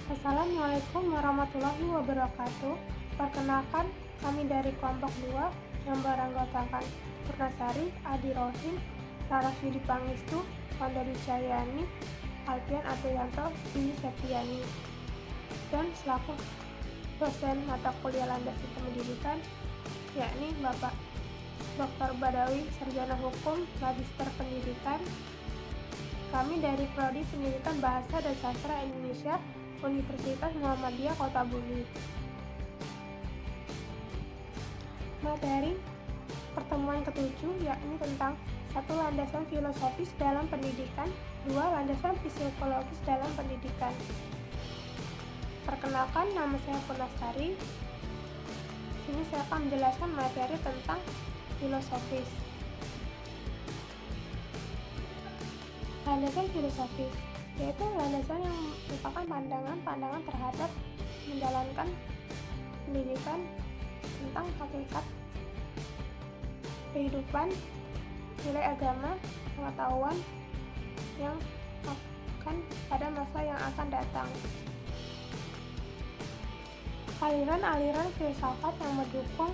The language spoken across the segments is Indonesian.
Assalamualaikum warahmatullahi wabarakatuh. Perkenalkan, kami dari kelompok 2 yang beranggotakan Purnasari, Adi Rohim, Laras Yudi Pangestu, Wandari Cahyani, Alfian Aprianto, Dini Septiani, dan selaku dosen mata kuliah landas sistem pendidikan, yakni Bapak Dr. Badawi, Sarjana Hukum, Magister Pendidikan. Kami dari Prodi Pendidikan Bahasa dan Sastra Indonesia, Universitas Muhammadiyah Kota Bumi. Materi pertemuan ke-7 yakni tentang 1. Landasan filosofis dalam pendidikan, 2. Landasan psikologis dalam pendidikan. Perkenalkan, nama saya Purnasari. Sini saya akan menjelaskan materi tentang filosofis. Landasan filosofis yaitu landasan yang merupakan pandangan terhadap menjalankan pendidikan tentang hakikat kehidupan, nilai agama, pengetahuan yang akan pada masa yang akan datang. Aliran-aliran filsafat yang mendukung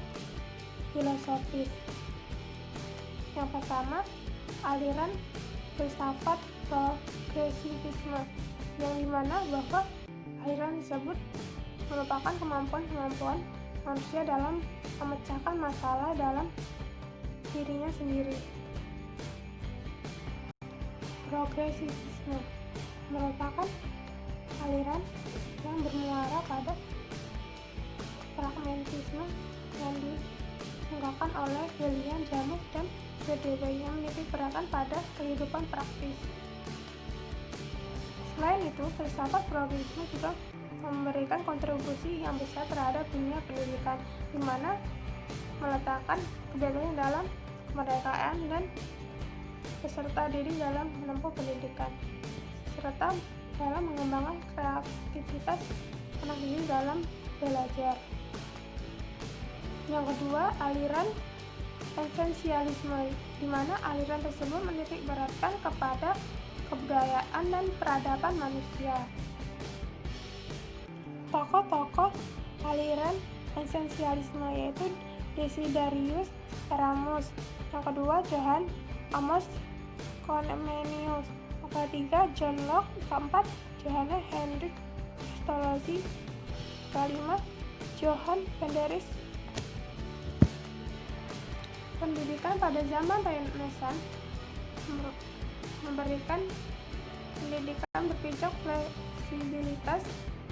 filosofis. Yang pertama, aliran filsafat progresivisme, yang dimana bahwa aliran tersebut merupakan kemampuan manusia dalam memecahkan masalah dalam dirinya sendiri. Progresivisme merupakan aliran yang bermuara pada pragmatisme yang diungkapkan oleh William James dan Berdewey yang menitik beratkan pada kehidupan praktis. Selain itu, filsafat progresisme juga memberikan kontribusi yang besar terhadap dunia pendidikan, di mana meletakkan kebebasan dalam kemerdekaan dan peserta diri dalam menempuh pendidikan, serta dalam mengembangkan kreativitas anak didik dalam belajar. Yang kedua, aliran esensialisme, di mana aliran tersebut menitik beratkan kepada kebudayaan dan peradaban manusia. Tokoh-tokoh aliran esensialisme yaitu Desiderius Erasmus, yang kedua Johann Amos Comenius, yang ketiga John Locke, keempat Johannes Hendrik Pestalozzi, kelima Johann Friedrich. Pendidikan pada zaman Renaissance memberikan pendidikan berpijak fleksibilitas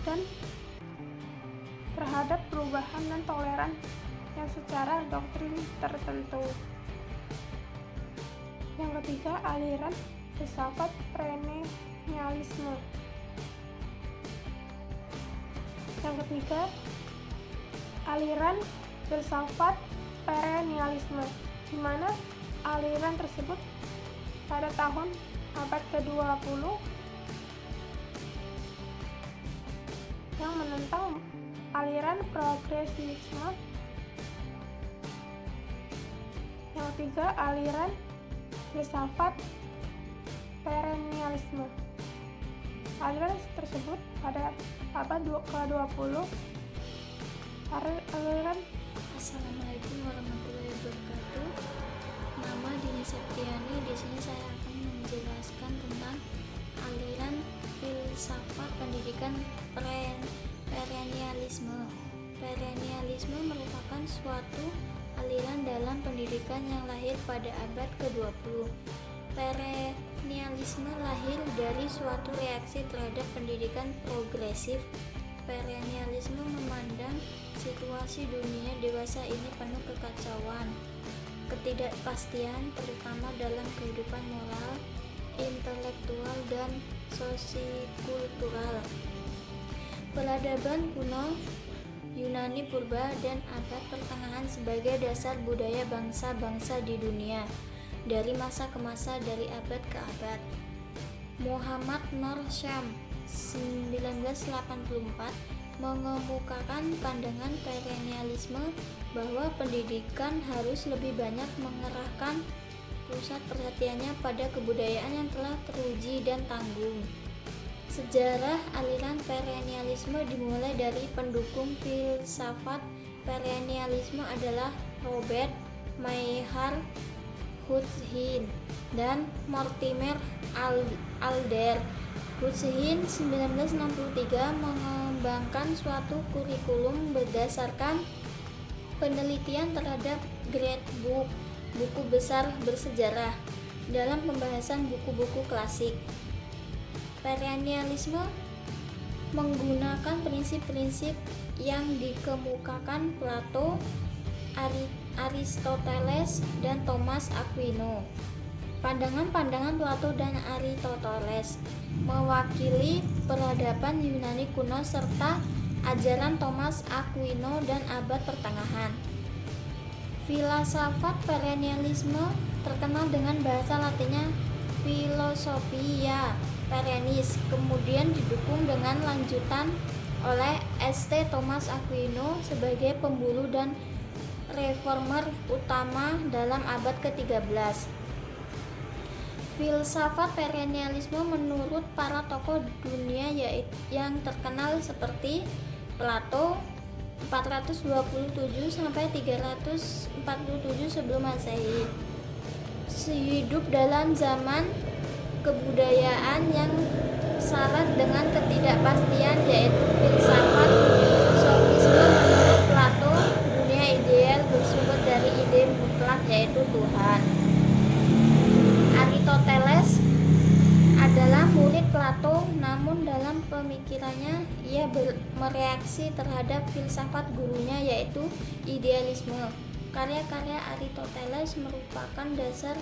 dan terhadap perubahan dan toleran yang secara doktrin tertentu. Yang ketiga, aliran filsafat perennialisme. Yang ketiga, aliran filsafat perennialisme, di mana aliran tersebut pada tahun abad ke-20 yang menentang aliran progresivisme. Yang ketiga, aliran filsafat perennialisme. Aliran tersebut pada abad ke-20 aliran. Assalamualaikum warahmatullahi wabarakatuh. Nama Dini Septiani. Di sini saya akan menjelaskan tentang aliran filsafat pendidikan perennialisme. Perennialisme merupakan suatu aliran dalam pendidikan yang lahir pada abad ke-20. Perennialisme lahir dari suatu reaksi terhadap pendidikan progresif. Perennialisme memandang situasi dunia dewasa ini penuh kekacauan, ketidakpastian terutama dalam kehidupan moral, intelektual, dan sosikultural. Peradaban kuno, Yunani purba, dan abad pertengahan sebagai dasar budaya bangsa-bangsa di dunia dari masa ke masa, dari abad ke abad. Muhammad Nur Syam 1984 mengemukakan pandangan perennialisme bahwa pendidikan harus lebih banyak mengerahkan pusat perhatiannya pada kebudayaan yang telah teruji dan tanggung. Sejarah aliran perennialisme dimulai dari pendukung filsafat perennialisme adalah Robert Mayhar Hutchinson dan Mortimer Adler. Hutchinson 1963 mengembangkan suatu kurikulum berdasarkan penelitian terhadap Great Book, buku besar bersejarah, dalam pembahasan buku-buku klasik. Perennialisme menggunakan prinsip-prinsip yang dikemukakan Plato, Aristoteles, dan Thomas Aquino. Pandangan-pandangan Plato dan Aristoteles mewakili peradaban Yunani kuno serta ajaran Thomas Aquino dan abad pertengahan. Filsafat perennialisme terkenal dengan bahasa latinnya Philosophia Perennis, kemudian didukung dengan lanjutan oleh St. Thomas Aquino sebagai pemburu dan reformer utama dalam abad ke-13. Filsafat perennialisme menurut para tokoh dunia yang terkenal seperti Plato 427 sampai 347 sebelum Masehi, hidup dalam zaman kebudayaan yang syarat dengan ketidakpastian, yaitu filsafat sofisme. Menurut Plato, dunia ideal bersumber dari ide mutlak, yaitu Tuhan. Aristoteles adalah murid Plato, namun dalam pemikirannya ia mereaksi terhadap filsafat gurunya, yaitu idealisme. Karya-karya Aristoteles merupakan dasar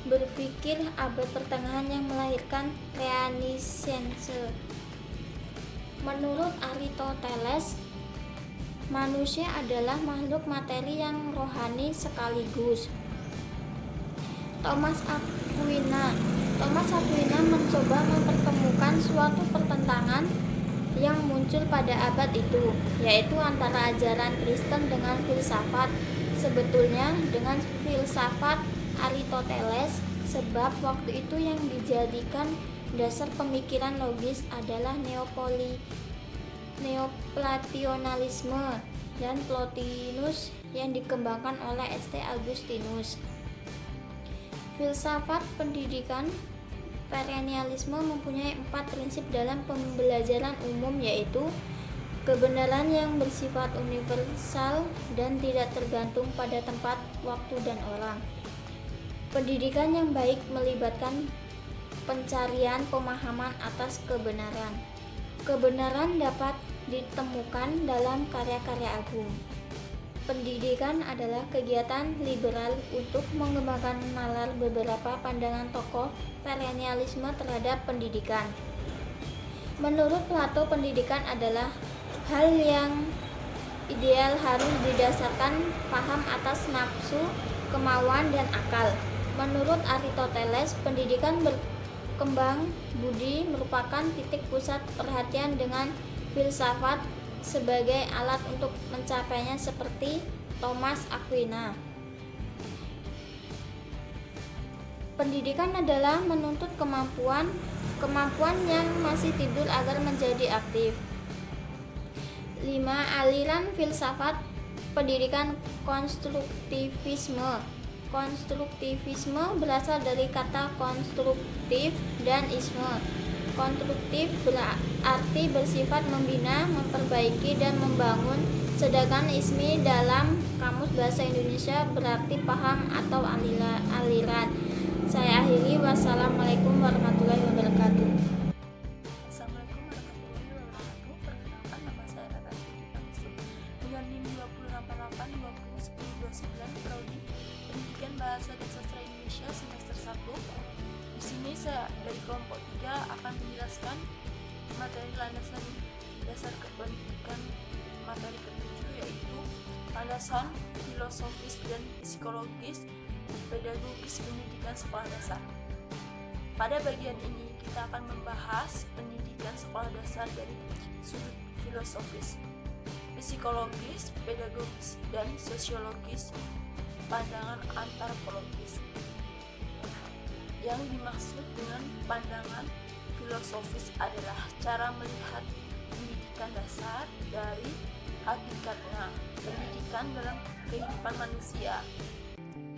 berpikir abad pertengahan yang melahirkan Renaissance. Menurut Aristoteles, manusia adalah makhluk materi yang rohani sekaligus. Thomas Aquina mencoba mempertemukan suatu pertentangan yang muncul pada abad itu, yaitu antara ajaran Kristen dengan filsafat. Sebetulnya dengan filsafat Aristoteles, sebab waktu itu yang dijadikan dasar pemikiran logis adalah Neoplatonalisme dan Plotinus yang dikembangkan oleh St. Augustinus. Filsafat pendidikan perennialisme mempunyai 4 prinsip dalam pembelajaran umum, yaitu kebenaran yang bersifat universal dan tidak tergantung pada tempat, waktu, dan orang. Pendidikan yang baik melibatkan pencarian pemahaman atas kebenaran. Kebenaran dapat ditemukan dalam karya-karya agung. Pendidikan adalah kegiatan liberal untuk mengembangkan nalar beberapa pandangan tokoh perennialisme terhadap pendidikan. Menurut Plato, pendidikan adalah hal yang ideal, harus didasarkan paham atas nafsu, kemauan, dan akal. Menurut Aristoteles, pendidikan berkembang budi merupakan titik pusat perhatian dengan filsafat sebagai alat untuk mencapainya, seperti Thomas Aquina. Pendidikan adalah menuntut kemampuan yang masih tidur agar menjadi aktif. 5. Aliran filsafat pendidikan konstruktivisme. Konstruktivisme berasal dari kata konstruktif dan isme. Konstruktif berarti bersifat membina, memperbaiki, dan membangun, sedangkan ismi dalam Kamus Bahasa Indonesia berarti paham atau aliran. Saya akhiri, wassalamualaikum warahmatullahi wabarakatuh. Assalamualaikum warahmatullahi wabarakatuh. Perkenalkan, nama saya Rara Fidi Pangestu dengan NIM 288201029 Prodi Pendidikan Bahasa dan Sastra Indonesia semester 1. Di sini saya dari kelompok 3 akan menjelaskan materi landasan dasar kependidikan materi ke-7, yaitu landasan filosofis dan psikologis pedagogis pendidikan sekolah dasar. Pada bagian ini kita akan membahas pendidikan sekolah dasar dari sudut filosofis, psikologis, pedagogis, dan sosiologis, pandangan antropologis. Yang dimaksud dengan pandangan filosofis adalah cara melihat pendidikan dasar dari hakikatnya, pendidikan dalam kehidupan manusia.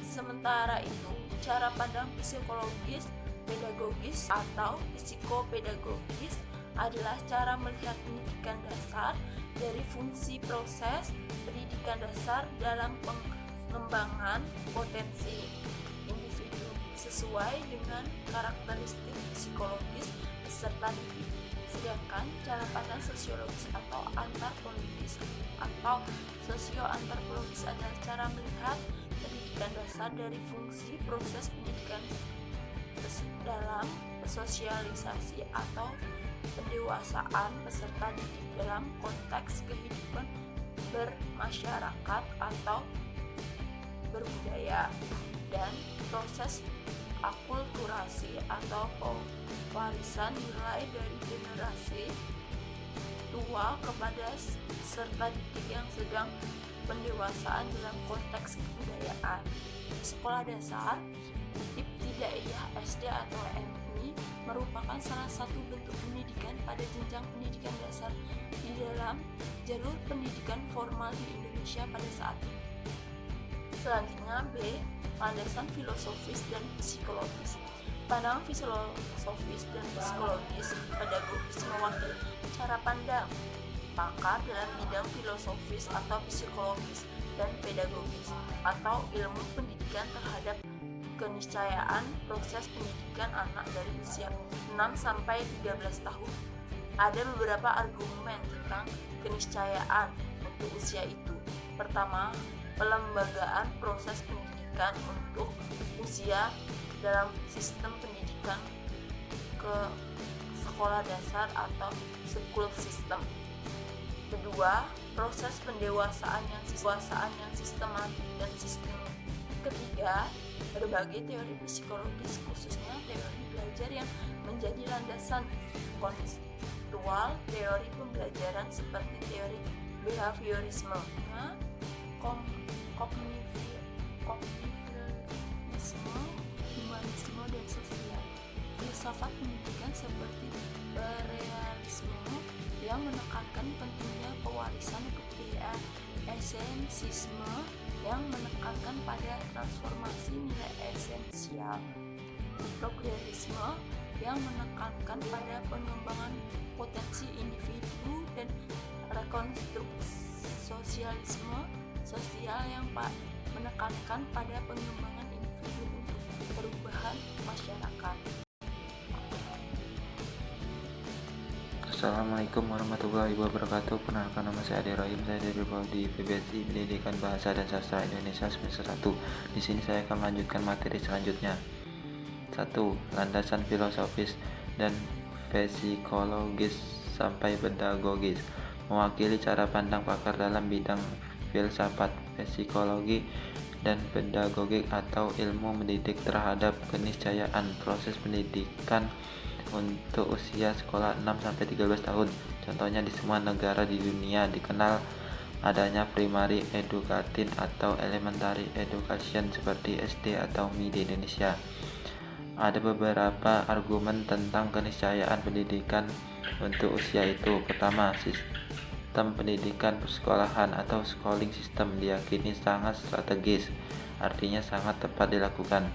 Sementara itu, cara pandang psikologis, pedagogis atau psikopedagogis adalah cara melihat pendidikan dasar dari fungsi proses pendidikan dasar dalam pengembangan potensi individu sesuai dengan karakteristik psikologis peserta didik. Sedangkan cara pandang sosiologis atau antropologis atau sosio-antropologis adalah cara melihat pendidikan dasar dari fungsi proses pendidikan dalam sosialisasi atau pendewasaan peserta didik dalam konteks kehidupan bermasyarakat atau berbudaya, dan proses akulturasi atau pewarisan nilai dari generasi tua kepada peserta didik yang sedang pendewasaan dalam konteks kebudayaan. Sekolah dasar, ibtidaiyah, SD atau MI merupakan salah satu bentuk pendidikan pada jenjang pendidikan dasar di dalam jalur pendidikan formal di Indonesia pada saat ini. Selanjutnya B. Landasan filosofis dan psikologis. Pandangan filosofis dan psikologis pedagogis mewakili cara pandang pakar dalam bidang filosofis atau psikologis dan pedagogis atau ilmu pendidikan terhadap keniscayaan proses pendidikan anak dari usia 6 sampai 13 tahun. Ada beberapa argumen tentang keniscayaan untuk usia itu. Pertama, pelembagaan proses pendidikan untuk usia dalam sistem pendidikan ke sekolah dasar atau school system. Kedua, proses pendewasaan yang sistematik dan sistemik. Ketiga, berbagai teori psikologis khususnya teori belajar yang menjadi landasan konseptual teori pembelajaran seperti teori behaviorisme, kognitivisme, humanisme, dan sosial. Filsafat pendidikan seperti realisme yang menekankan pentingnya pewarisan kebudayaan, esensisme yang menekankan pada transformasi nilai esensial, progresisme yang menekankan pada pengembangan potensi individu, dan rekonstruksi sosialisme sosial yang menekankan pada pengembangan individu untuk perubahan masyarakat. Assalamualaikum warahmatullahi wabarakatuh. Perkenalkan, nama saya Adi Rohim. Saya dari Prodi PBSI Pendidikan Bahasa dan Sastra Indonesia semester 1. Di sini saya akan melanjutkan materi selanjutnya. 1. Landasan filosofis dan psikologis sampai pedagogis. Mewakili cara pandang pakar dalam bidang filsafat, psikologi, dan pedagogik atau ilmu mendidik terhadap keniscayaan proses pendidikan untuk usia sekolah 6-13 tahun. Contohnya di semua negara di dunia dikenal adanya primary education atau elementary education seperti SD atau MI di Indonesia. Ada beberapa argumen tentang keniscayaan pendidikan untuk usia itu. Pertama, sistem pendidikan persekolahan atau schooling system diyakini sangat strategis, artinya sangat tepat dilakukan.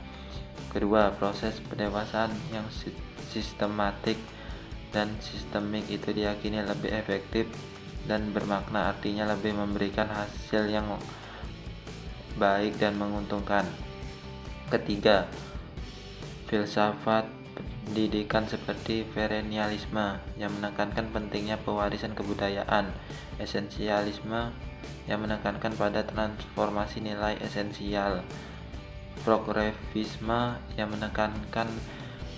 Kedua, proses pendewasaan yang sistematik dan sistemik itu diyakini lebih efektif dan bermakna, artinya lebih memberikan hasil yang baik dan menguntungkan. Ketiga, filsafat pendidikan seperti perennialisme yang menekankan pentingnya pewarisan kebudayaan, esensialisme yang menekankan pada transformasi nilai esensial, progresisme yang menekankan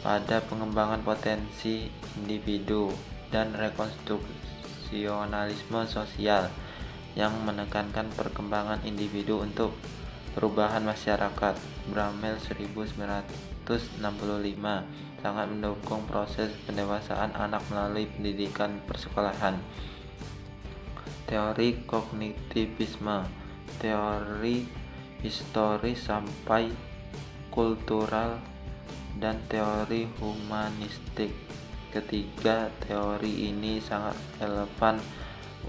pada pengembangan potensi individu, dan rekonstruksionalisme sosial yang menekankan perkembangan individu untuk perubahan masyarakat. Bramel 1965 sangat mendukung proses pendewasaan anak melalui pendidikan persekolahan. Teori kognitivisme, teori historis sampai kultural, dan teori humanistik Ketiga, teori ini sangat relevan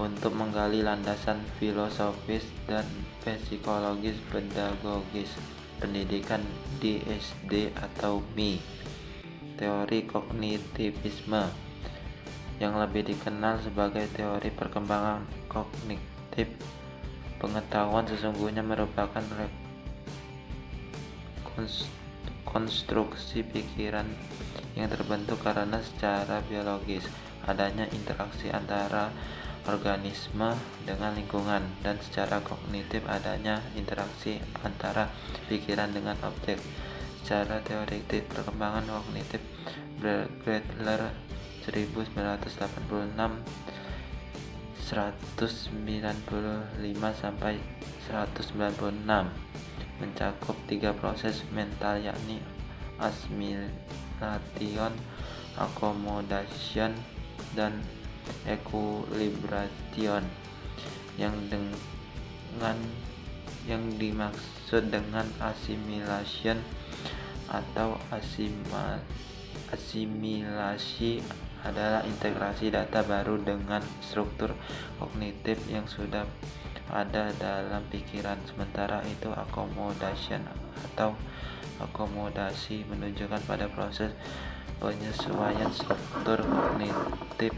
untuk menggali landasan filosofis dan psikologis pedagogis pendidikan di SD atau MI. Teori kognitivisme, yang lebih dikenal sebagai teori perkembangan kognitif pengetahuan, sesungguhnya merupakan konstruksi pikiran yang terbentuk karena secara biologis adanya interaksi antara organisme dengan lingkungan, dan secara kognitif adanya interaksi antara pikiran dengan objek. Secara teoretik perkembangan kognitif, Bradler 1986 195 sampai 196 mencakup 3 proses mental, yakni assimilation, accommodation, dan equilibration. Yang dimaksud dengan assimilation atau asimilasi adalah integrasi data baru dengan struktur kognitif yang sudah ada dalam pikiran. Sementara itu accommodation atau akomodasi menunjukkan pada proses penyesuaian struktur kognitif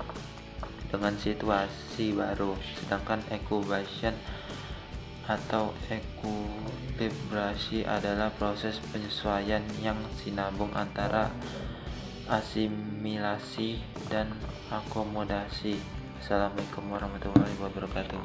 dengan situasi baru. Sedangkan equilibration atau ekuilibrasi adalah proses penyesuaian yang sinambung antara asimilasi dan akomodasi. Assalamualaikum warahmatullahi wabarakatuh.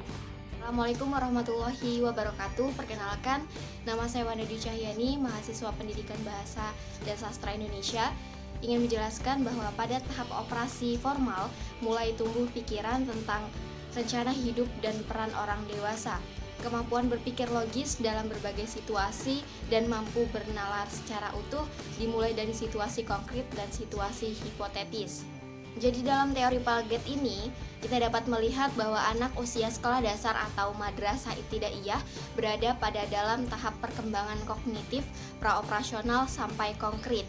Assalamualaikum warahmatullahi wabarakatuh. Perkenalkan, nama saya Wanadi Cahyani, mahasiswa Pendidikan Bahasa dan Sastra Indonesia. Ingin menjelaskan bahwa pada tahap operasi formal mulai tumbuh pikiran tentang rencana hidup dan peran orang dewasa, kemampuan berpikir logis dalam berbagai situasi, dan mampu bernalar secara utuh dimulai dari situasi konkret dan situasi hipotetis. Jadi dalam teori Piaget ini, kita dapat melihat bahwa anak usia sekolah dasar atau madrasah ibtidaiyah berada pada dalam tahap perkembangan kognitif praoperasional sampai konkret.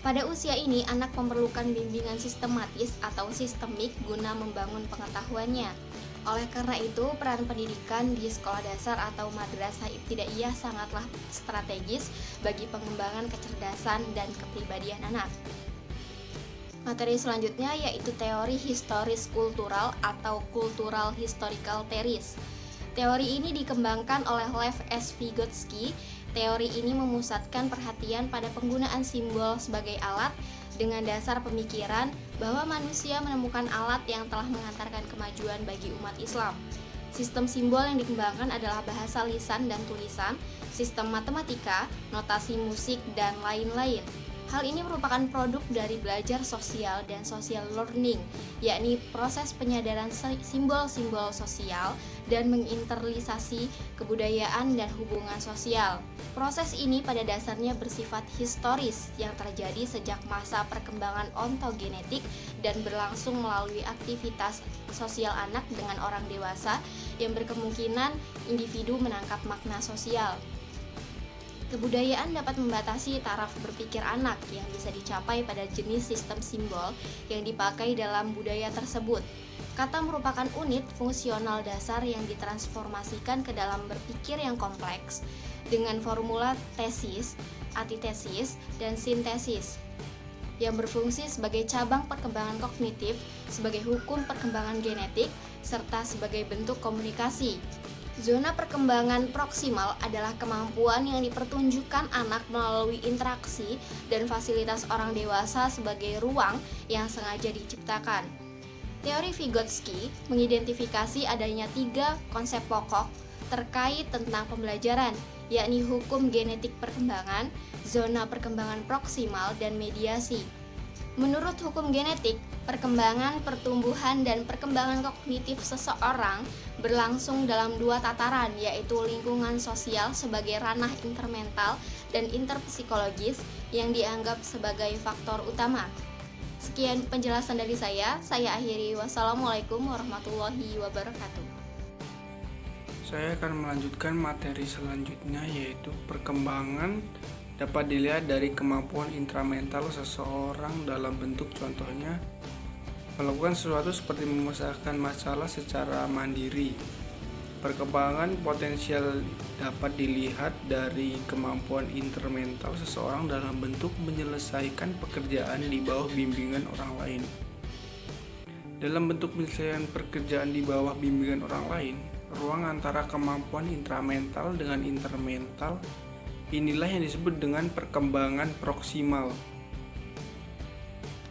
Pada usia ini, anak memerlukan bimbingan sistematis atau sistemik guna membangun pengetahuannya. Oleh karena itu, peran pendidikan di sekolah dasar atau madrasah ibtidaiyah sangatlah strategis bagi pengembangan kecerdasan dan kepribadian anak. Materi selanjutnya yaitu teori historis kultural atau cultural historical theories. Teori ini dikembangkan oleh Lev S. Vygotsky. Teori ini memusatkan perhatian pada penggunaan simbol sebagai alat dengan dasar pemikiran bahwa manusia menemukan alat yang telah mengantarkan kemajuan bagi umat Islam. Sistem simbol yang dikembangkan adalah bahasa lisan dan tulisan, sistem matematika, notasi musik, dan lain-lain. Hal ini merupakan produk dari belajar sosial dan social learning, yakni proses penyadaran simbol-simbol sosial dan menginternalisasi kebudayaan dan hubungan sosial. Proses ini pada dasarnya bersifat historis yang terjadi sejak masa perkembangan ontogenetik dan berlangsung melalui aktivitas sosial anak dengan orang dewasa yang berkemungkinan individu menangkap makna sosial. Kebudayaan dapat membatasi taraf berpikir anak yang bisa dicapai pada jenis sistem simbol yang dipakai dalam budaya tersebut. Kata merupakan unit fungsional dasar yang ditransformasikan ke dalam berpikir yang kompleks dengan formula tesis, antitesis, dan sintesis yang berfungsi sebagai cabang perkembangan kognitif, sebagai hukum perkembangan genetik, serta sebagai bentuk komunikasi. Zona perkembangan proksimal adalah kemampuan yang dipertunjukkan anak melalui interaksi dan fasilitas orang dewasa sebagai ruang yang sengaja diciptakan. Teori Vygotsky mengidentifikasi adanya 3 konsep pokok terkait tentang pembelajaran, yakni hukum genetik perkembangan, zona perkembangan proksimal, dan mediasi. Menurut hukum genetik, perkembangan, pertumbuhan, dan perkembangan kognitif seseorang berlangsung dalam 2 tataran, yaitu lingkungan sosial sebagai ranah intermental dan interpsikologis yang dianggap sebagai faktor utama. Sekian penjelasan dari saya akhiri. Wassalamualaikum warahmatullahi wabarakatuh. Saya akan melanjutkan materi selanjutnya, yaitu perkembangan dapat dilihat dari kemampuan intramental seseorang dalam bentuk contohnya melakukan sesuatu seperti memecahkan masalah secara mandiri. Perkembangan potensial dapat dilihat dari kemampuan intramental seseorang dalam bentuk menyelesaikan pekerjaan di bawah bimbingan orang lain. Dalam bentuk menyelesaikan pekerjaan di bawah bimbingan orang lain, ruang antara kemampuan intramental dengan intermental inilah yang disebut dengan perkembangan proksimal,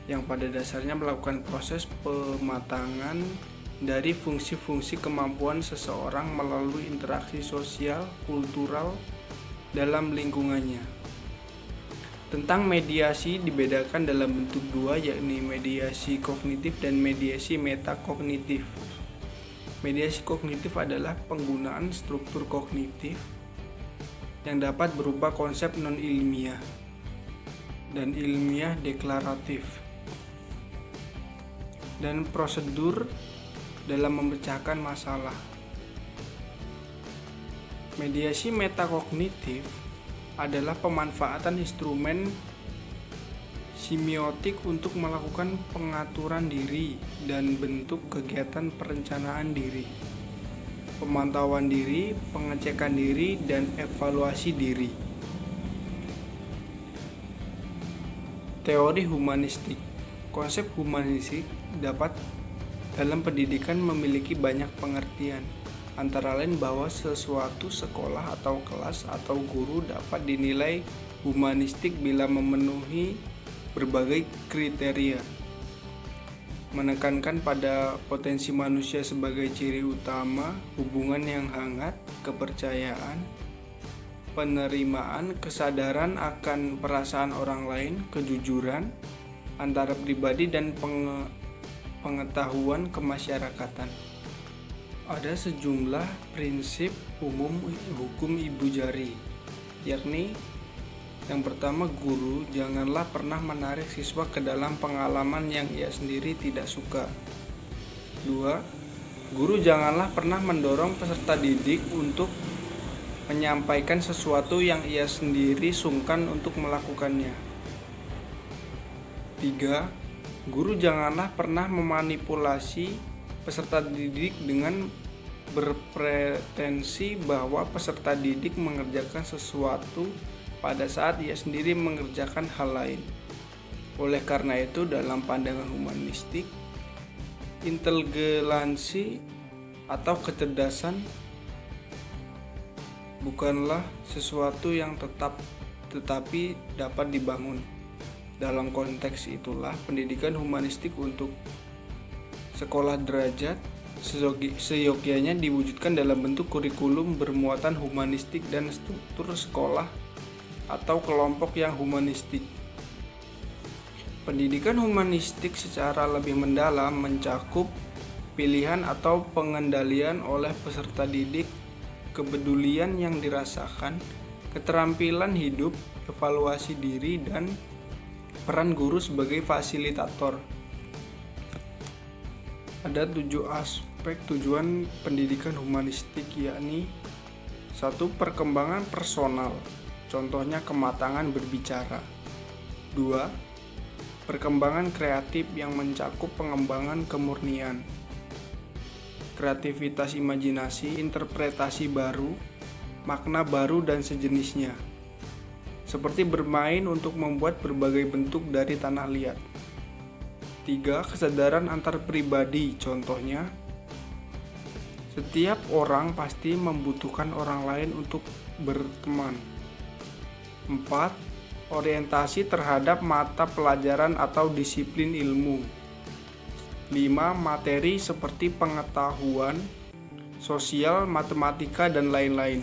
yang pada dasarnya melakukan proses pematangan dari fungsi-fungsi kemampuan seseorang melalui interaksi sosial, kultural dalam lingkungannya. Tentang mediasi dibedakan dalam bentuk dua, yakni mediasi kognitif dan mediasi metakognitif. Mediasi kognitif adalah penggunaan struktur kognitif yang dapat berupa konsep non-ilmiah dan ilmiah deklaratif, dan prosedur dalam memecahkan masalah. Mediasi metakognitif adalah pemanfaatan instrumen semiotik untuk melakukan pengaturan diri dan bentuk kegiatan perencanaan diri, pemantauan diri, pengecekan diri, dan evaluasi diri. Teori humanistik. Konsep humanistik dapat dalam pendidikan memiliki banyak pengertian, antara lain bahwa sesuatu sekolah atau kelas atau guru dapat dinilai humanistik bila memenuhi berbagai kriteria, menekankan pada potensi manusia sebagai ciri utama, hubungan yang hangat, kepercayaan, penerimaan, kesadaran akan perasaan orang lain, kejujuran antara pribadi, dan pengetahuan kemasyarakatan. Ada sejumlah prinsip umum hukum ibu jari, yakni yang pertama, guru janganlah pernah menarik siswa ke dalam pengalaman yang ia sendiri tidak suka. 2. Guru janganlah pernah mendorong peserta didik untuk menyampaikan sesuatu yang ia sendiri sungkan untuk melakukannya. 3. Guru janganlah pernah memanipulasi peserta didik dengan berpretensi bahwa peserta didik mengerjakan sesuatu pada saat ia sendiri mengerjakan hal lain. Oleh karena itu, dalam pandangan humanistik, inteligensi atau kecerdasan bukanlah sesuatu yang tetap, tetapi dapat dibangun. Dalam konteks itulah, pendidikan humanistik untuk sekolah derajat seyogyanya diwujudkan dalam bentuk kurikulum bermuatan humanistik dan struktur sekolah atau kelompok yang humanistik. Pendidikan humanistik secara lebih mendalam mencakup pilihan atau pengendalian oleh peserta didik, kepedulian yang dirasakan, keterampilan hidup, evaluasi diri, dan peran guru sebagai fasilitator. Ada 7 aspek tujuan pendidikan humanistik, yakni 1. Perkembangan personal, contohnya kematangan berbicara. 2. Perkembangan kreatif yang mencakup pengembangan kemurnian, kreativitas imajinasi, interpretasi baru, makna baru, dan sejenisnya, seperti bermain untuk membuat berbagai bentuk dari tanah liat. 3. Kesadaran antar pribadi, contohnya setiap orang pasti membutuhkan orang lain untuk berteman. 4. Orientasi terhadap mata pelajaran atau disiplin ilmu. 5. Materi seperti pengetahuan, sosial, matematika, dan lain-lain.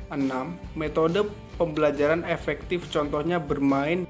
6. Metode pembelajaran efektif, contohnya bermain